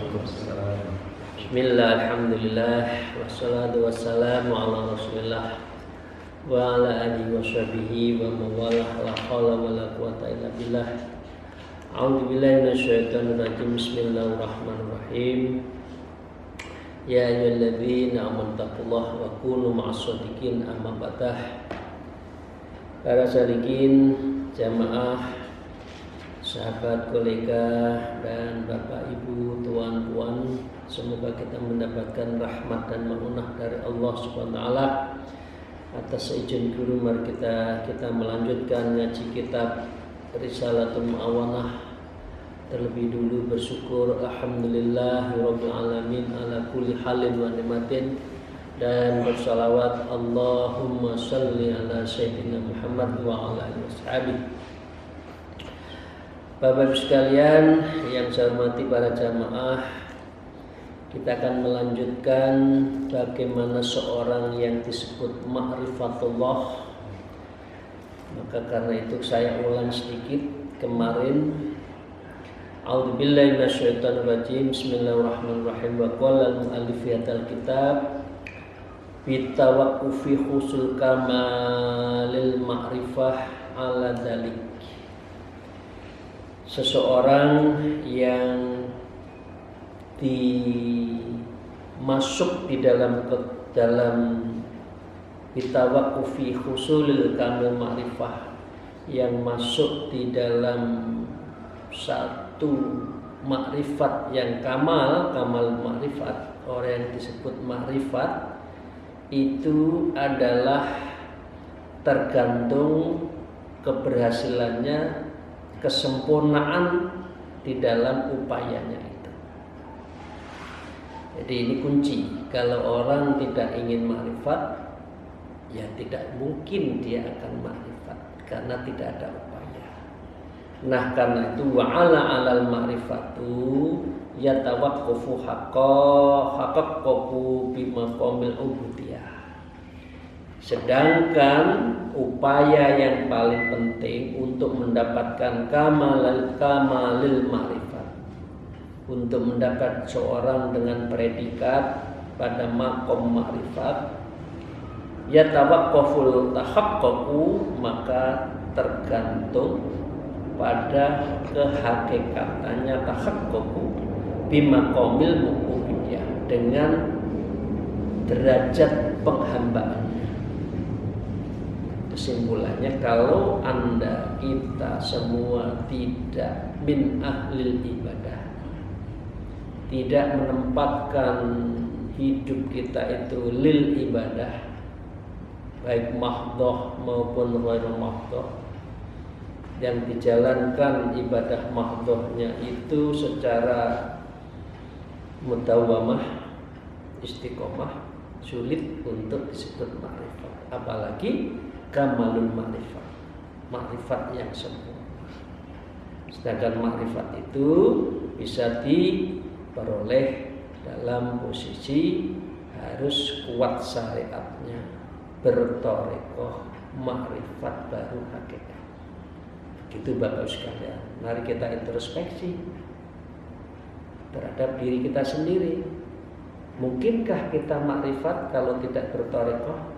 Waalaikumsalam. Bismillah, alhamdulillah, wassalatu wassalamu ala rasulillah wa ala alihi wa sahbihi wa mawalah, la hawla wa la quwata illa billah. A'udzu billahi minasyaitonir rajim. Bismillahirrahmanirrahim. Ya ayyuhalladzina amanu taqullaha wa kunu ma'as-shadiqin. Amma ba'dah. Para salikin, jamaah, sahabat, kolega, dan bapak ibu, tuan-tuan, semoga kita mendapatkan rahmat dan maunah dari Allah Subhanahu wa taala. Atas izin guru, mari kita melanjutkan ngaji kitab Risalatul Mu'awanah. Terlebih dulu bersyukur alhamdulillahirabbil alamin ala kulli halin wa ni'matin, dan bersalawat Allahumma shalli ala sayyidina Muhammad wa ala alihi washabihi. Bapak-bapak sekalian yang saya hormati para jamaah, kita akan melanjutkan bagaimana seorang yang disebut ma'rifatullah. Maka karena itu saya ulang sedikit kemarin. A'udzubillahi minasyaitonirrajim. Bismillahirrahmanirrahim. Wa qala al-mu'allif fi hadzal kitab bitawaqqufi husul kamalil ma'rifah ala dzalik. Seseorang yang dimasuk di dalam bitawaqqufi husulil kamil ma'rifah, yang masuk di dalam satu makrifat yang kamal makrifat. Orang yang disebut makrifat itu adalah tergantung keberhasilannya, kesempurnaan di dalam upayanya itu. Jadi ini kunci. Kalau orang tidak ingin makrifat, ya tidak mungkin dia akan makrifat karena tidak ada upaya. Nah, karena itu wa'ala alal ma'rifatu yatawaqqafu haqqahu bimaqamil ubudiyah. Sedangkan upaya yang paling penting untuk mendapatkan kamalil ma'rifat, untuk mendapat seorang dengan predikat pada maqam ma'rifat, yatawaqqaful tahaqqaqu, maka tergantung pada kehakikatannya tahaqqaqu bimaqamil ubudiyah, dengan derajat penghambaan. Kesimpulannya, kalau kita semua tidak min ahlil ibadah, tidak menempatkan hidup kita itu lil ibadah, baik mahdhah maupun ghairu mahdhah, yang dijalankan ibadah mahdhahnya itu secara mudawamah, istiqomah, sulit untuk disebut ma'rifat. Apalagi kamalul ma'rifat, ma'rifat yang sempurna. Sedangkan ma'rifat itu bisa diperoleh dalam posisi harus kuat syariatnya, berthariqah ma'rifat baru hakikat. Begitu Bapak sekalian. Mari kita introspeksi terhadap diri kita sendiri. Mungkinkah kita ma'rifat kalau tidak berthariqah?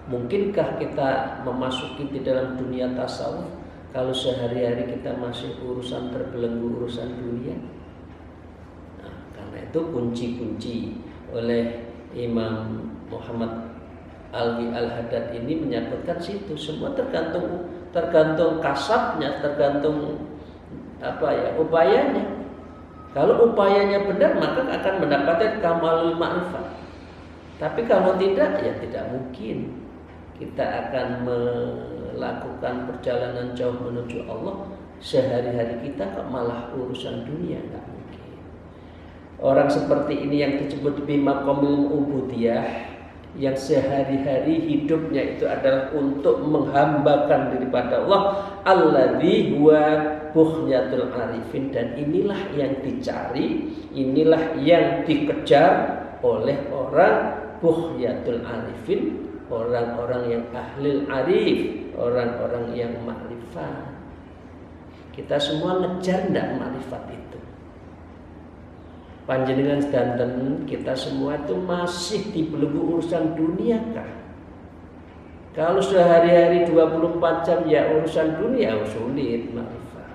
Mungkinkah kita memasuki di dalam dunia tasawuf kalau sehari-hari kita masih terbelenggu urusan dunia? Nah, karena itu kunci-kunci oleh Imam Muhammad Alwi Al-Haddad ini menyebutkan situ. Semua tergantung kasabnya, tergantung upayanya. Kalau upayanya benar, maka akan mendapatkan kamalul ma'rifat. Tapi kalau tidak, ya tidak mungkin kita akan melakukan perjalanan jauh menuju Allah. Sehari-hari kita kok malah urusan dunia, enggak mungkin. Orang seperti ini yang disebut bimaqamil ubudiyah, yang sehari-hari hidupnya itu adalah untuk menghambakan diri pada Allah, alladzi huwa bughyatul arifin. Dan inilah yang dicari, inilah yang dikejar oleh orang bughyatul arifin, orang-orang yang ahlil arif, orang-orang yang makrifat. Kita semua ngejar ndak makrifat itu. Panjenengan sedanten kita semua itu masih dibelenggu urusan dunia kah? Kalau sehari-hari 24 jam ya urusan dunia sulit makrifat.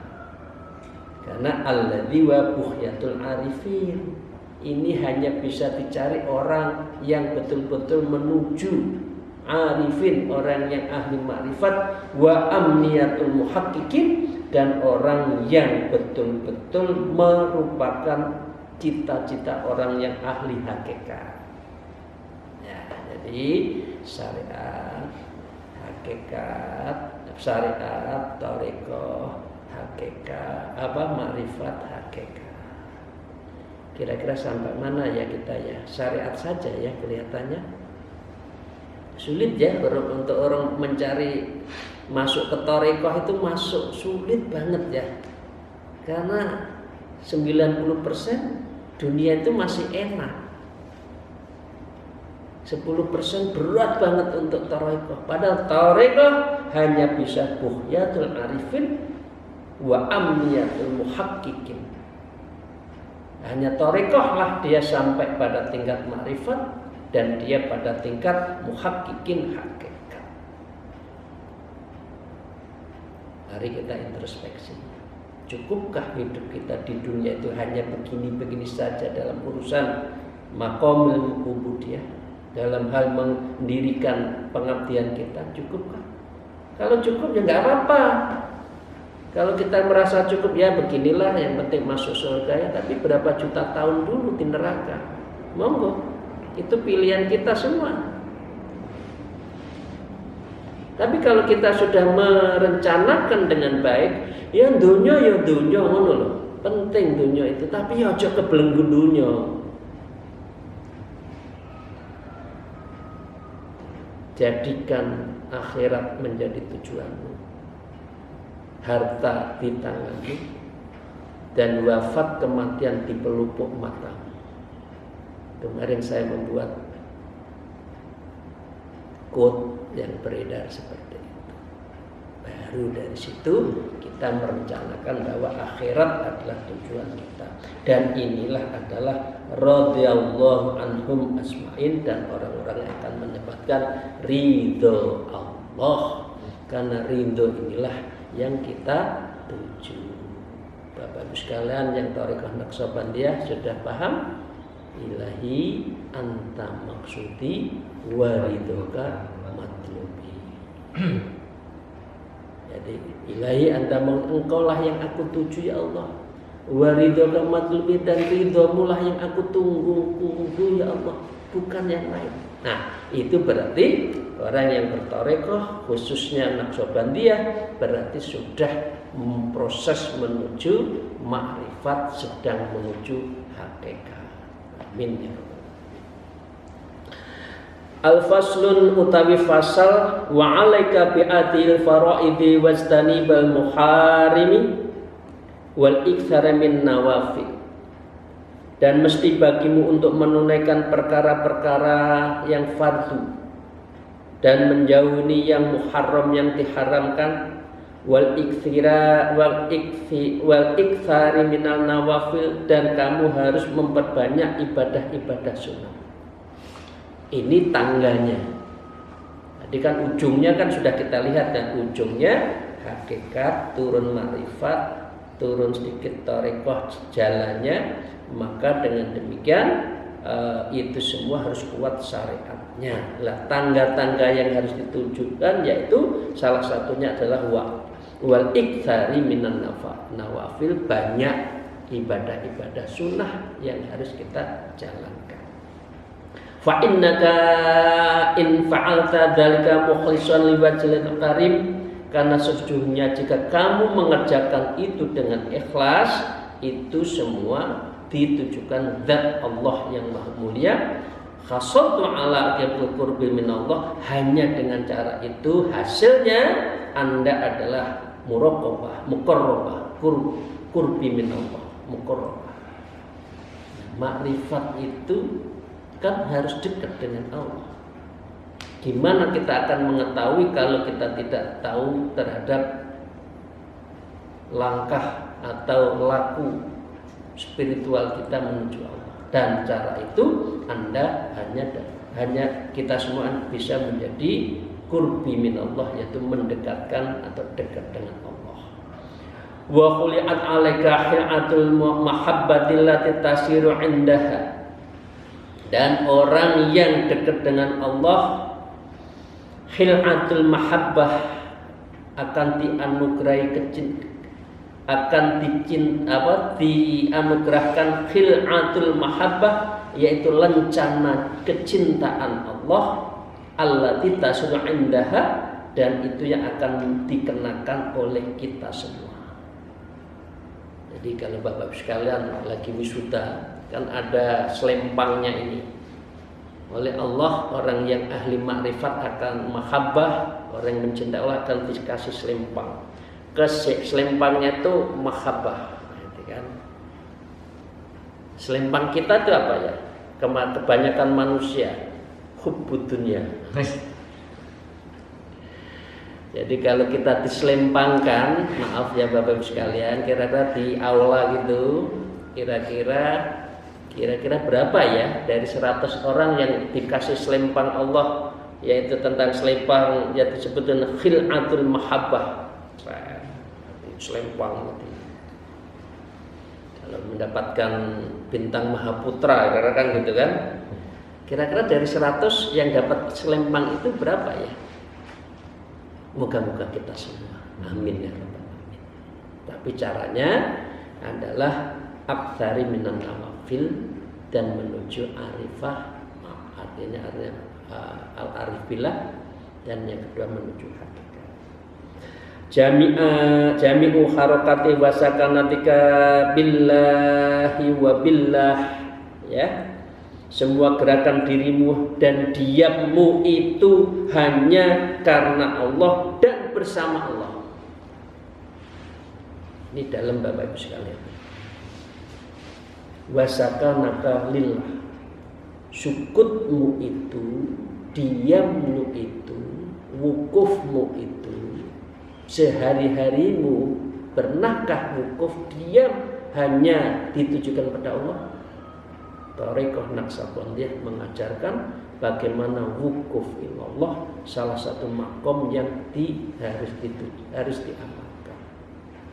Karena alladzi wa buhyatul arifin. Ini hanya bisa dicari orang yang betul-betul menuju arifin, orang yang ahli makrifat, wa amniyatul muhaqqiqin, dan orang yang betul-betul merupakan cita-cita orang yang ahli hakikat. Ya, jadi syariat, hakikat, syariat, thariqah, hakikat, makrifat, hakikat. Kira-kira sampai mana ya kita ya? Syariat saja ya kelihatannya. Sulit ya untuk orang mencari masuk ke thariqah itu masuk sulit banget ya. Karena 90% dunia itu masih enak. 10% berat banget untuk thariqah. Padahal thariqah hanya bisa buhyatul arifin wa amniyatul muhaqqiqin. Hanya thariqah lah dia sampai pada tingkat makrifat dan dia pada tingkat muhaqqiqin hakikat. Mari kita introspeksi. Cukupkah hidup kita di dunia itu hanya begini-begini saja dalam urusan maqamul ubudiyah, dalam hal mendirikan pengabdian kita? Cukupkah? Kalau cukup ya nggak apa-apa. Kalau kita merasa cukup ya beginilah, yang penting masuk surga ya. Tapi berapa juta tahun dulu di neraka? Monggo, itu pilihan kita semua. Tapi kalau kita sudah merencanakan dengan baik, ya dunia ngono loh. Penting dunia itu, tapi ya aja kebelenggu dunia. Jadikan akhirat menjadi tujuanmu. Harta di tanganmu dan wafat kematian di pelupuk matamu. Kemarin saya membuat quote yang beredar seperti itu. Baru dari situ kita merencanakan bahwa akhirat adalah tujuan kita. Dan inilah adalah radhiyallahu anhum asma'in, dan orang-orang yang akan mendapatkan ridho Allah. Karena ridho inilah yang kita tuju. Bapak Ibu sekalian yang thariqah Naqsabandiyah sudah paham? Ilahi anta maksudi waridoka matlubi. Jadi ilahi anta, engkaulah yang aku tuju ya Allah. Waridoka matlubi, dan ridhomu lah yang aku tunggu ya Allah, bukan yang lain. Nah, itu berarti orang yang berthariqah khususnya Naqsabandiyah berarti sudah proses menuju makrifat, sedang menuju hakikat. Amin ya rabbal. Al-faslun utawi fasal wa 'alaika bi'atil faraidi wastanibal muharimi wal iktsara min nawafil. Dan mesti bagimu untuk menunaikan perkara-perkara yang fardu dan menjauhi yang muharram, yang diharamkan, wal iktsari minal nawafil, dan kamu harus memperbanyak ibadah-ibadah sunnah. Ini tangganya. Jadi kan ujungnya kan sudah kita lihat kan, ujungnya hakikat, turun makrifat, turun sedikit thariqah jalannya. Maka dengan demikian itu semua harus kuat syariatnya. Lah tangga-tangga yang harus ditujukan yaitu salah satunya adalah wal iktsari minan nawafil, banyak ibadah-ibadah sunnah yang harus kita jalankan. Fa innaka in fa'alta dzalika mukhlishan liwajhil karim, karena sesungguhnya jika kamu mengerjakan itu dengan ikhlas, itu semua ditujukan zat Allah yang maha mulia. Khasaltu ala aqibul qurbi minallah, hanya dengan cara itu hasilnya Anda adalah muraqabah, muqarrabah, qurbi minallah, muqarrabah. Makrifat itu kan harus dekat dengan Allah. Gimana kita akan mengetahui kalau kita tidak tahu terhadap langkah atau laku spiritual kita menuju Allah. Dan cara itu Anda hanya kita semua bisa menjadi qurbi minallah, yaitu mendekatkan atau dekat dengan Allah. Wa khuli'at 'alaika hi'atul mahabbatil lati tasiru 'indaha. Dan orang yang dekat dengan Allah, hilatul mahabbah, akan dianugerahi dianugerahkan hilatul mahabbah, yaitu lencana kecintaan Allah, allati tasulu indaha, dan itu yang akan dikenakan oleh kita semua. Jadi kalau Bapak sekalian lagi wisuda, kan ada selempangnya ini. Oleh Allah, orang yang ahli makrifat akan mahabbah, orang yang mencintai Allah akan dikasih selempang. Selempangnya itu mahabbah, gitu kan. Selempang kita itu apa ya? Kebanyakan manusia hubbud dunya. Jadi kalau kita diselempangkan, maaf ya Bapak Ibu sekalian, kira-kira di aula gitu, kira-kira berapa ya dari 100 orang yang dikasih selempang Allah, yaitu tentang selempang yang disebut dengan khilatul mahabbah. Selempang gitu. Kalau mendapatkan bintang Mahaputra, kira-kira kan gitu kan. Kira-kira dari 100 yang dapat selempang itu berapa ya? Moga-moga kita semua. Amin ya rabbal alamin. Tapi caranya adalah aktsari minan nawafil, dan menuju arifah, artinya al-arif billah, dan yang kedua menuju hakikat. Jami'u harakati wa sakanatika billahi wa billah, ya. Semua gerakan dirimu dan diammu itu hanya karena Allah dan bersama Allah. Ini dalam Bapak Ibu sekalian. Wasakanaka lillah, sukutmu itu, diammu itu, wukufmu itu, sehari-harimu, pernahkah wukuf diam hanya ditujukan pada Allah? Thariqah Naqsabandiyah mengajarkan bagaimana wukuf ilallah salah satu makom yang harus diamalkan.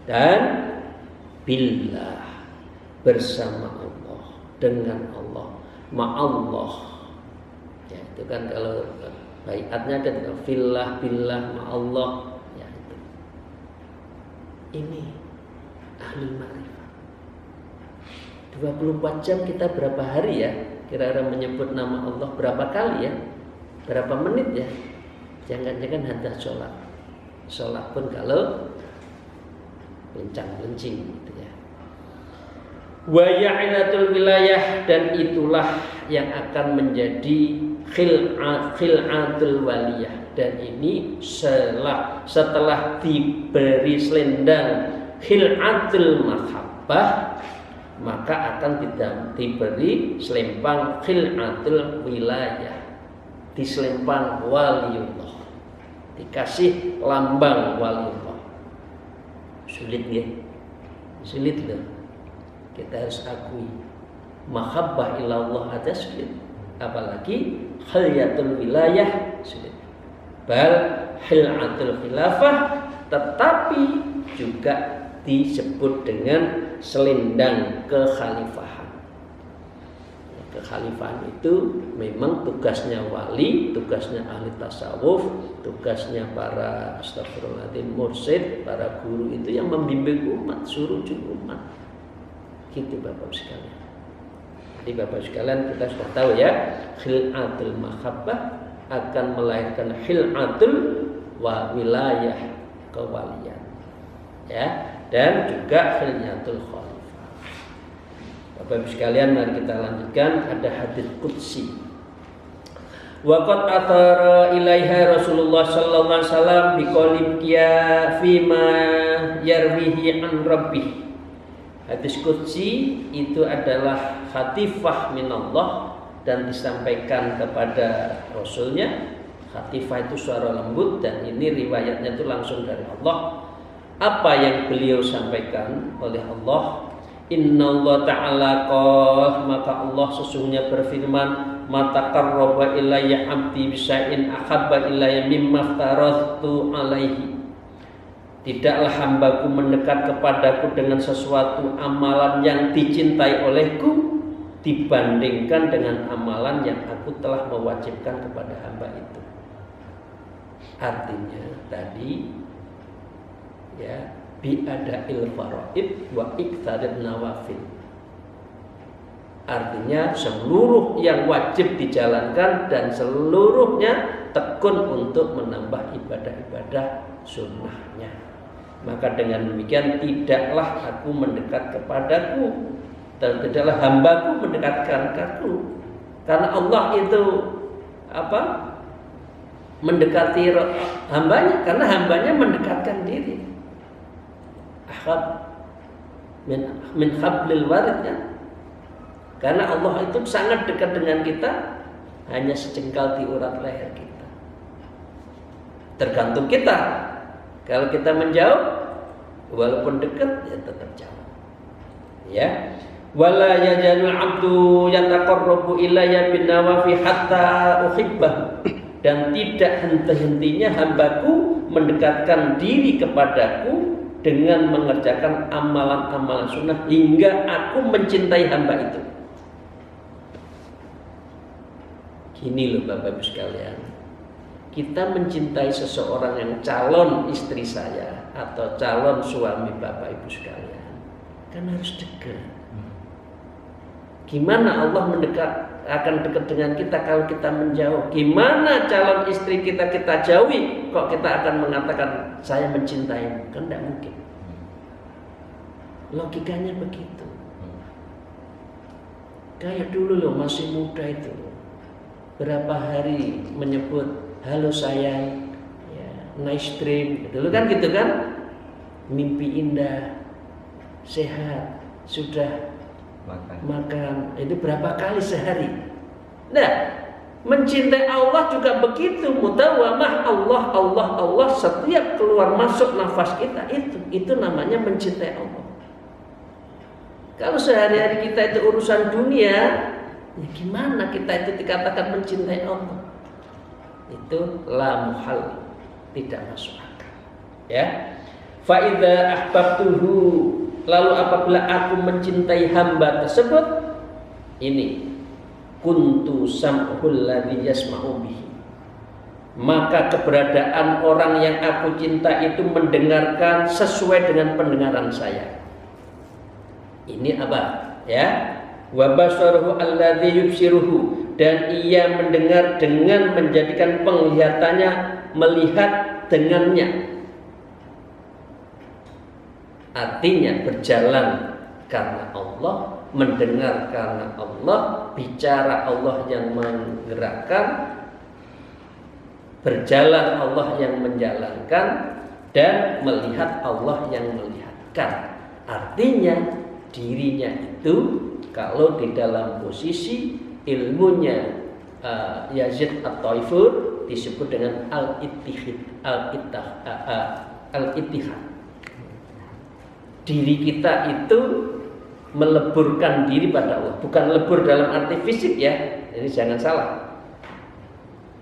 Dan billah, bersama Allah, dengan Allah, ma'allah. Ya, itu kan kalau baiatnya kan fillah, billah, ma'allah. Ya, itu. Ini ahli ma'rifat. 24 jam kita berapa hari ya? Kira-kira menyebut nama Allah berapa kali ya? Berapa menit ya? Jangan-jangan hanya sholat. Sholat pun kalau lencang-lencing gitu ya. Wa ya'ilatul wilayah, dan itulah yang akan menjadi khil'atul waliyah. Dan ini setelah diberi selendang khil'atul mahabbah, maka akan diberi selempang khil'atul wilayah, diselempang waliullah, dikasih lambang waliullah. Sulit ya? Sulit loh. Kita harus akui mahabbah ilallah aja sulit, apalagi khil'atul wilayah sulit. Bal khil'atul khilafah, tetapi juga disebut dengan selendang kekhalifahan. Kekhalifahan itu memang tugasnya wali, tugasnya ahli tasawuf, tugasnya para astagfirullahaladzim mursyid, para guru itu yang membimbing umat, suruh umat. Gitu Bapak sekalian. Jadi Bapak sekalian, kita sudah tahu ya, khil'atul mahabbah akan melahirkan khil'atul wilayah, kewalian. Ya, dan juga khil'atul khalifah. Bapak Ibu sekalian, mari kita lanjutkan. Ada hadits qudsi. Wa qad athara ilaiha Rasulullah sallallahu alaihi wasallam biqaulika fima yarwihi an rabbih. Hadis qudsi itu adalah khatifah minallah dan disampaikan kepada Rasulnya. Khatifah itu suara lembut, dan ini riwayatnya itu langsung dari Allah. Apa yang beliau sampaikan oleh Allah, Innallaha ta'ala qala, maka Allah sesungguhnya berfirman, mata qarraba ilayya 'abdi bisyai'in ahabba ilayya mimma aftaratu alaihi. Tidaklah hambaku mendekat kepadaku dengan sesuatu amalan yang dicintai olehku dibandingkan dengan amalan yang aku telah mewajibkan kepada hamba itu. Artinya tadi ya, bi'ada'il faraid wa iqtadin nawafil. Artinya seluruh yang wajib dijalankan dan seluruhnya tekun untuk menambah ibadah-ibadah sunnahnya. Maka dengan demikian tidaklah aku mendekat kepadaku dan tidaklah hambaku mendekatkan aku. Karena Allah itu mendekati hambanya, karena hambanya mendekatkan diri. Ahab min hablil warid ya. Karena Allah itu sangat dekat dengan kita, hanya sejengkal di urat leher kita. Tergantung kita. Kalau kita menjauh, walaupun dekat ya tetap jauh. Ya. Wala yajalul 'abdu yataqarrabu ilayya bin nawafi hatta uhibbah. Dan tidak henti-hentinya hambaku mendekatkan diri kepadaku dengan mengerjakan amalan-amalan sunnah hingga aku mencintai hamba itu. Gini loh Bapak Ibu sekalian, kita mencintai seseorang yang calon istri saya atau calon suami Bapak Ibu sekalian, kan harus dekat. Gimana Allah akan dekat dengan kita kalau kita menjauh? Gimana calon istri kita jauhi kok kita akan mengatakan saya mencintai? Kan tidak mungkin. Logikanya begitu. Kayak dulu loh, masih muda itu, berapa hari menyebut halo sayang, ya, nice dream. Dulu kan gitu kan, mimpi indah, sehat, sudah makan. Itu berapa kali sehari. Nah, mencintai Allah juga begitu, mudawamah Allah setiap keluar masuk nafas kita itu namanya mencintai Allah. Kalau sehari-hari kita itu urusan dunia, ya gimana kita itu dikatakan mencintai Allah? Itu la muhal, tidak masuk akal. Ya. Fa idza ahbabtuhu, lalu apabila aku mencintai hamba tersebut, ini kuntu sam'ul ladzi yasma'u bihi. Maka keberadaan orang yang aku cinta itu mendengarkan sesuai dengan pendengaran saya. Ini apa? Ya. Wa basaruhu alladzi yubsiruhu, dan ia mendengar dengan menjadikan penglihatannya melihat dengannya. Artinya berjalan karena Allah, mendengar karena Allah, bicara Allah yang menggerakkan, berjalan Allah yang menjalankan, dan melihat Allah yang melihatkan. Artinya dirinya itu kalau di dalam posisi ilmunya Yazid At-Taifur disebut dengan al-ittihad. Diri kita itu meleburkan diri pada Allah, bukan lebur dalam arti fisik ya. Ini jangan salah.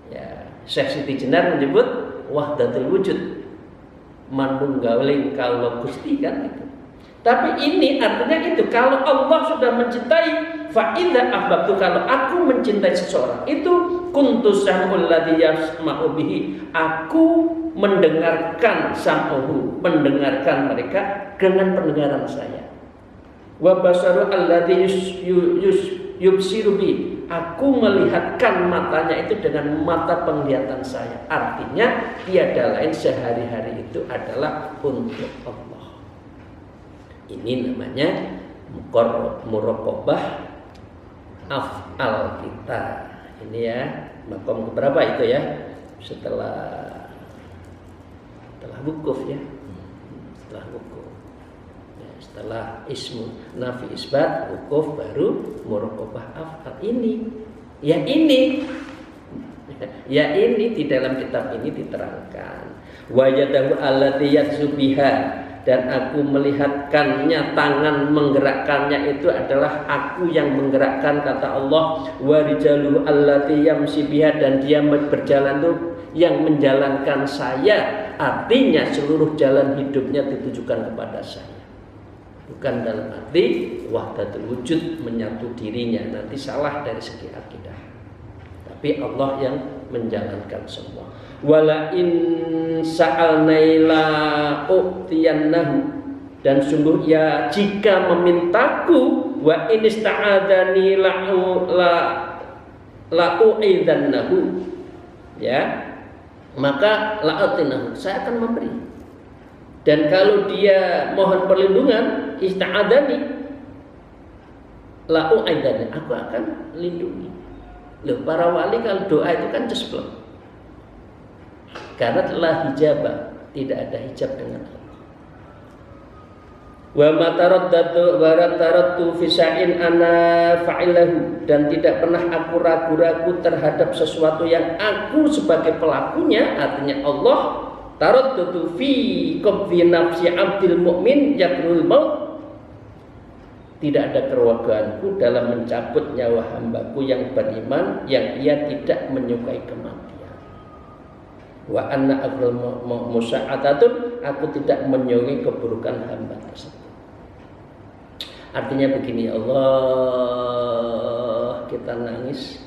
Ya, Syekh Siti Jenar menyebut wahdatul wujud, manunggaling kalau Gusti kan itu. Tapi ini artinya itu, kalau Allah sudah mencintai, fa idza ahbabtu, kalau aku mencintai seseorang itu kuntu sam'ul ladzi yasma'u bihi, aku mendengarkan sam'uhu, mendengarkan mereka dengan pendengaran saya. Wa basaru alladzi yubsiru bi, aku melihatkan matanya itu dengan mata penglihatan saya. Artinya tiada lain sehari-hari itu adalah untuk Allah. Ini namanya muraqabah af'al kita. Ini ya, makom keberapa itu ya? Setelah wukuf ya. Setelah wukuf. Ya, setelah ismu nafi isbat wukuf baru muraqabah af'al ini. Ya ini di dalam kitab ini diterangkan. Wa yadahu allati yatsubiha, dan aku melihatkannya, tangan menggerakkannya itu adalah aku yang menggerakkan, kata Allah. Wa rijaluhu allati yamshi biha, dan dia berjalan itu yang menjalankan saya, artinya seluruh jalan hidupnya ditujukan kepada saya, bukan dalam arti wahdatul wujud, menyatu dirinya, nanti salah dari segi akidah. Tapi Allah yang menjalankan semua. Wala in sa'alnaila u'tiyannahu, dan sungguh ya jika memintaku, wa in ista'adani la'u'idannahu, ya, maka la'atinahu, saya akan memberi. Dan kalau dia mohon perlindungan, ista'adani la'u'idannahu, aku akan lindungi. Loh, para wali kalau doa itu kan cesplok, karena telah hijabah, tidak ada hijab dengan Allah. Wa mataradtu fi sa'in ana fa'ilahu, dan tidak pernah aku ragu-ragu terhadap sesuatu yang aku sebagai pelakunya, artinya Allah. Taraddatu fi qabfi nafsi 'abdil mu'min yakrul maut, tidak ada keraguanku dalam mencabut nyawa hambaku yang beriman yang ia tidak menyukai kematian. Wa anna aqral musa'atatun, aku tidak menyukai keburukan hamba tersebut. Artinya begini, Allah, kita nangis.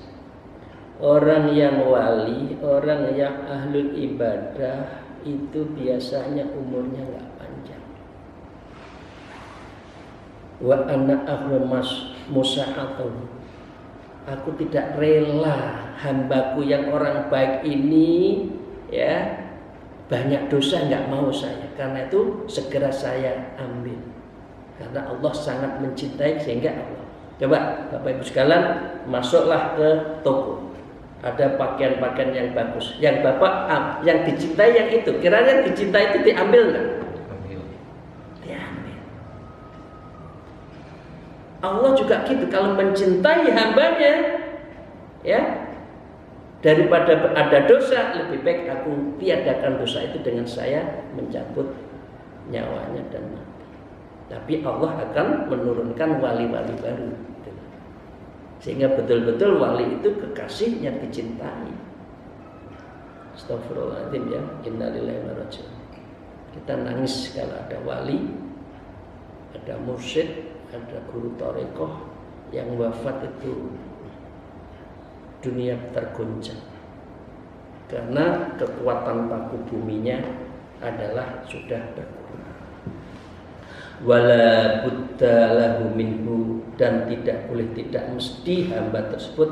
Orang yang wali, orang yang ahlul ibadah itu biasanya umurnya enggak panjang. Wa anna aqral musa'atun, aku tidak rela hambaku yang orang baik ini, ya, banyak dosa, enggak mau saya, karena itu segera saya ambil. Karena Allah sangat mencintai, sehingga Allah. Coba Bapak Ibu sekalian, masuklah ke toko, ada pakaian-pakaian yang bagus, yang Bapak yang dicintai yang itu, kiranya dicintai itu diambil enggak? Diambil. Allah juga gitu, kalau mencintai hambanya, ya, daripada ada dosa, lebih baik aku tiadakan dosa itu dengan saya mencabut nyawanya dan mati. Tapi Allah akan menurunkan wali-wali baru, sehingga betul-betul wali itu kekasihnya, dicintai. Astagfirullahaladzim, ya, innalillahi wa inna ilaihi raji'un. Kita nangis kalau ada wali, ada mursyid, ada guru thariqah yang wafat, itu dunia tergoncang, karena kekuatan paku buminya adalah sudah berkurang. Wala budda lahu minhu, dan tidak boleh, tidak mesti hamba tersebut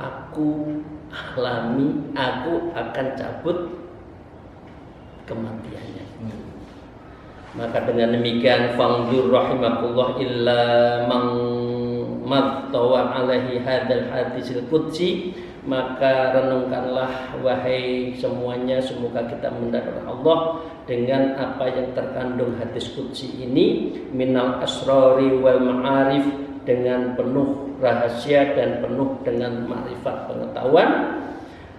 aku alami, aku akan cabut kematiannya. Maka dengan demikian, fangdur rahimakullah illa man mattawa alaihi hadzal hadisil qudsi, maka renungkanlah wahai semuanya, semoga kita mendapat Allah dengan apa yang terkandung hadis qudsi ini, minal asrari wal ma'arif, dengan penuh rahasia dan penuh dengan makrifat pengetahuan.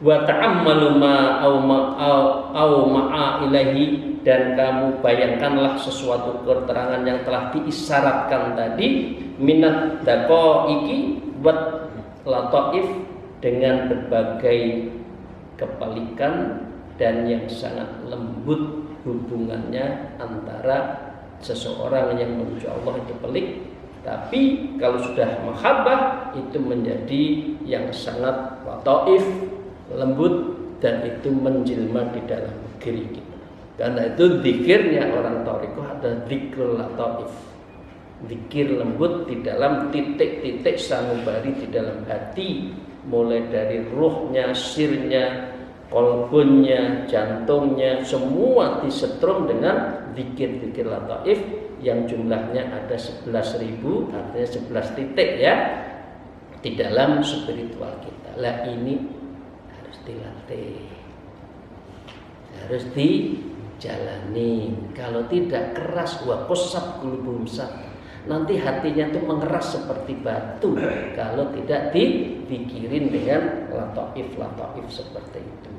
Wa ta'ammalu ma au ma'a ilahi, dan kamu bayangkanlah sesuatu keterangan yang telah diisyaratkan tadi, minat daqaiqi wat lataif, dengan berbagai kepalikan dan yang sangat lembut hubungannya antara seseorang yang menuju Allah itu pelik, tapi kalau sudah mahabbah itu menjadi yang sangat lataif, lembut, dan itu menjelma di dalam diri kita. Karena itu zikirnya orang thariqah ada zikrul lataif, zikir lembut di dalam titik-titik sanubari di dalam hati, mulai dari ruhnya, sirnya, kolbunnya, jantungnya, semua disetrum dengan zikir-zikir lataif yang jumlahnya ada 11.000, artinya 11 titik, ya, di dalam spiritual kita. Lah ini harus dilatih, harus dijalani. Kalau tidak, keras, wa qasab qulubum sat, nanti hatinya tuh mengeras seperti batu kalau tidak dipikirin dengan lataif seperti itu.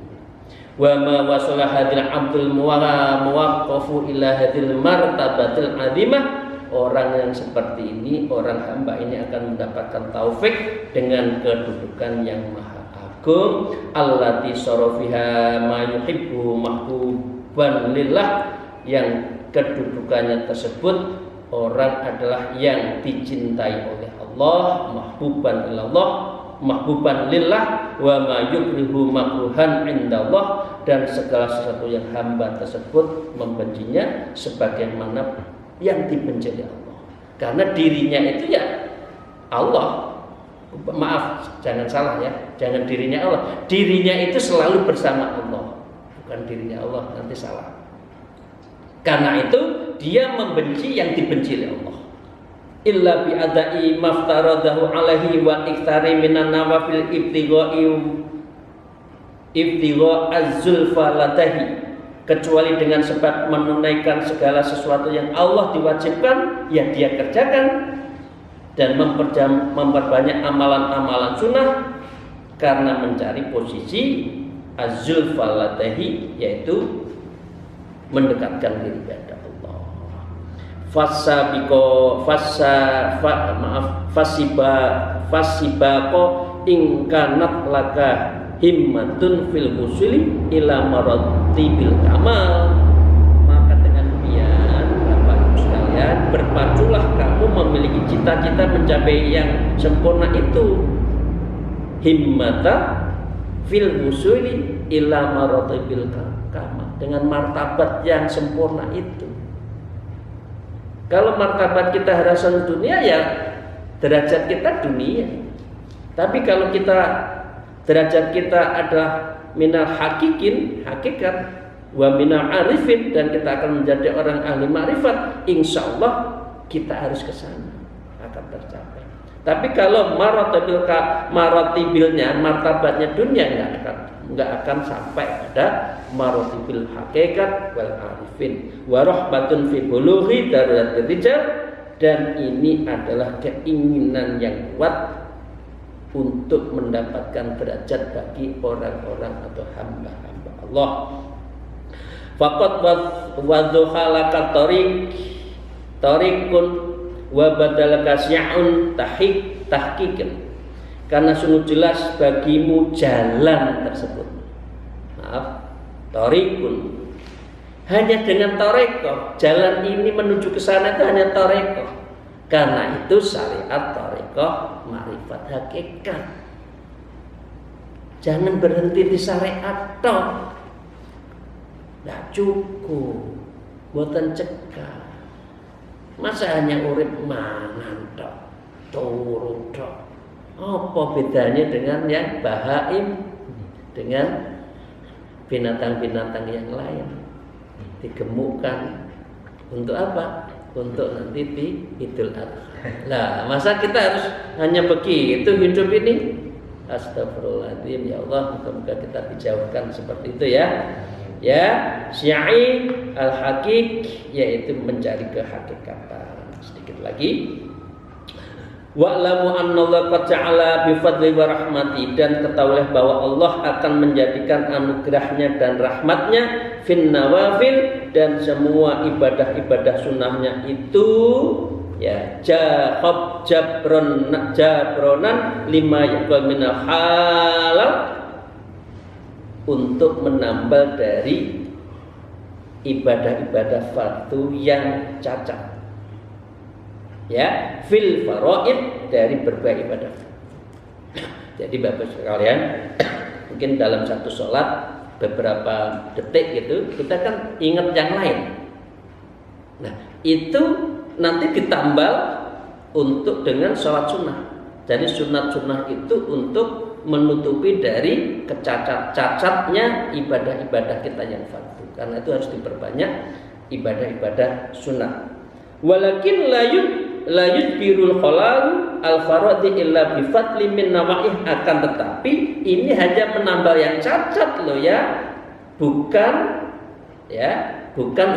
Wa ma wasala hadil abdul muwaqqafu ila hadil martabatil azimah. Orang yang seperti ini, orang hamba ini akan mendapatkan taufik dengan kedudukan yang maha agung. Allati sarafiha ma yuhibbu mahbuban lillah, yang kedudukannya tersebut orang adalah yang dicintai oleh Allah, mahbuban ilallah, mahbuban lillah, wa ma yukrihu makruhan indallah, dan segala sesuatu yang hamba tersebut membencinya sebagaimana yang dibenci oleh Allah. Karena dirinya itu ya Allah. Maaf, jangan salah ya, jangan dirinya Allah. Dirinya itu selalu bersama Allah, bukan dirinya Allah, nanti salah. Karena itu dia membenci yang dibenci oleh Allah. Illa bi adai maftaradahu alaihi wa iktsari minan nawafil ibtigha az-zulfalatahi, kecuali dengan sebab menunaikan segala sesuatu yang Allah diwajibkan, ya dia kerjakan, dan memperbanyak amalan-amalan sunnah karena mencari posisi az-zulfalatahi, yaitu mendekatkan diri kepada Allah. Fasibaqo ingkanat laka himmatun fil husuli ila maratibil kamal, maka dengan demikian Bapak Ibu sekalian, berpaculah kamu memiliki cita-cita mencapai yang sempurna itu, himmata fil husuli ila maratibil kamal, dengan martabat yang sempurna itu. Kalau martabat kita harasan dunia, ya derajat kita dunia. Tapi kalau derajat kita adalah minal hakikat wa minal arifin, dan kita akan menjadi orang ahli ma'rifat, insya Allah kita harus ke sana, akan tercapai. Tapi kalau maratibilnya, martabatnya dunia, nggak akan sampai pada maratibil hakikat wal arifin. Wa rahbatun fi bulughi daruratil rijal, dan ini adalah keinginan yang kuat untuk mendapatkan derajat bagi orang-orang atau hamba-hamba Allah. Faqad wadzuhalaka tariqun wa badalaka sya'un tahqiqan, karena sungguh jelas bagimu jalan tersebut. Maaf, tariqun, hanya dengan tarekoh, jalan ini menuju ke sana itu hanya tarekoh. Karena itu syariat tarekoh ma'rifat hakikat. Jangan berhenti di syariat toh, nggak cukup, buatan cekah. Masa hanya urip mangan toh, turu toh. Apa bedanya dengan yang bahaim, dengan binatang-binatang yang lain? Digemukkan untuk apa? Untuk nanti di Idul Adha. Nah, masa kita harus hanya begitu hidup ini? Astagfirullahaladzim, ya Allah, moga-moga kita dijauhkan seperti itu ya. Ya, sya'i al-haqiq, yaitu mencari kehakikatan. Sedikit lagi. Wa'lamu annallaha qad ja'ala bi fadli wa rahmati, dan ketahuilah bahwa Allah akan menjadikan anugerahnya dan rahmatnya fin nawafil, dan semua ibadah-ibadah sunnahnya itu ya jabronan lima yaqul minal halal, untuk menambal dari ibadah-ibadah fardu yang cacat, ya fil faraid, dari berbagai ibadah. Jadi Bapak sekalian, mungkin dalam satu sholat beberapa detik gitu kita kan ingat yang lain. Nah itu nanti ditambal untuk dengan sholat sunnah. Jadi sunat-sunnah itu untuk menutupi dari cacat-cacatnya ibadah-ibadah kita yang fardu. Karena itu harus diperbanyak ibadah-ibadah sunnah. Walakin la yudbirul khalal al-faradi illa bi fadli min nawaih, akan tetapi ini hanya menambal yang cacat loh ya, bukan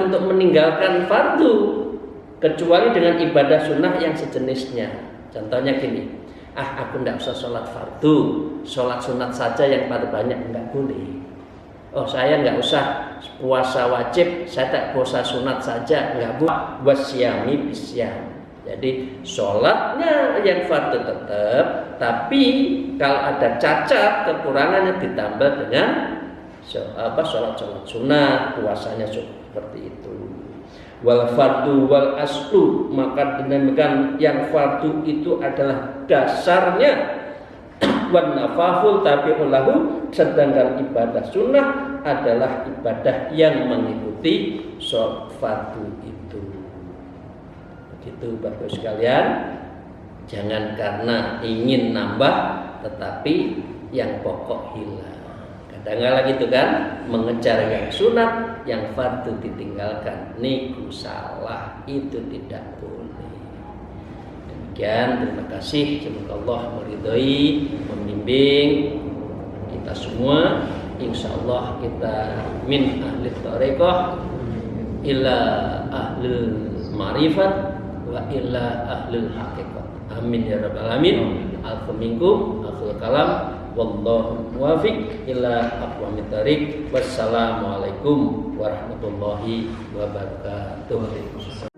untuk meninggalkan fardu, kecuali dengan ibadah sunnah yang sejenisnya. Contohnya gini, aku tidak usah sholat fardu, sholat sunat saja yang paling banyak, enggak boleh. oh saya nggak usah puasa wajib, saya tak puasa sunat saja, nggak buat wasyami bisyam. Jadi sholatnya yang fardu tetap, tapi kalau ada cacat kekurangannya ditambah dengan sholat sunat, puasanya seperti itu. Wal fardu wal aslu, maka demikian yang fardu itu adalah dasarnya, wan nafaful tabi'un lahu, sedangkan ibadah sunnah adalah ibadah yang mengikuti sholat fardu itu. Begitu Bapak sekalian, jangan karena ingin nambah tetapi yang pokok hilang. Kadang-kadang gitu kan, mengejar yang sunat, yang fardu ditinggalkan, niku salah, itu tidak boleh. Demikian, terima kasih. Semoga Allah meridhai, membimbing kita semua. Insya Allah kita min ahli thariqah ila ahli ma'rifat wa ila ahli haqiqat. Amin ya rabbal alamin. Alfa minkum, alful kalam. Wallahu muwaffiq ila aqwamit thariq. Wassalamualaikum warahmatullahi wabarakatuh.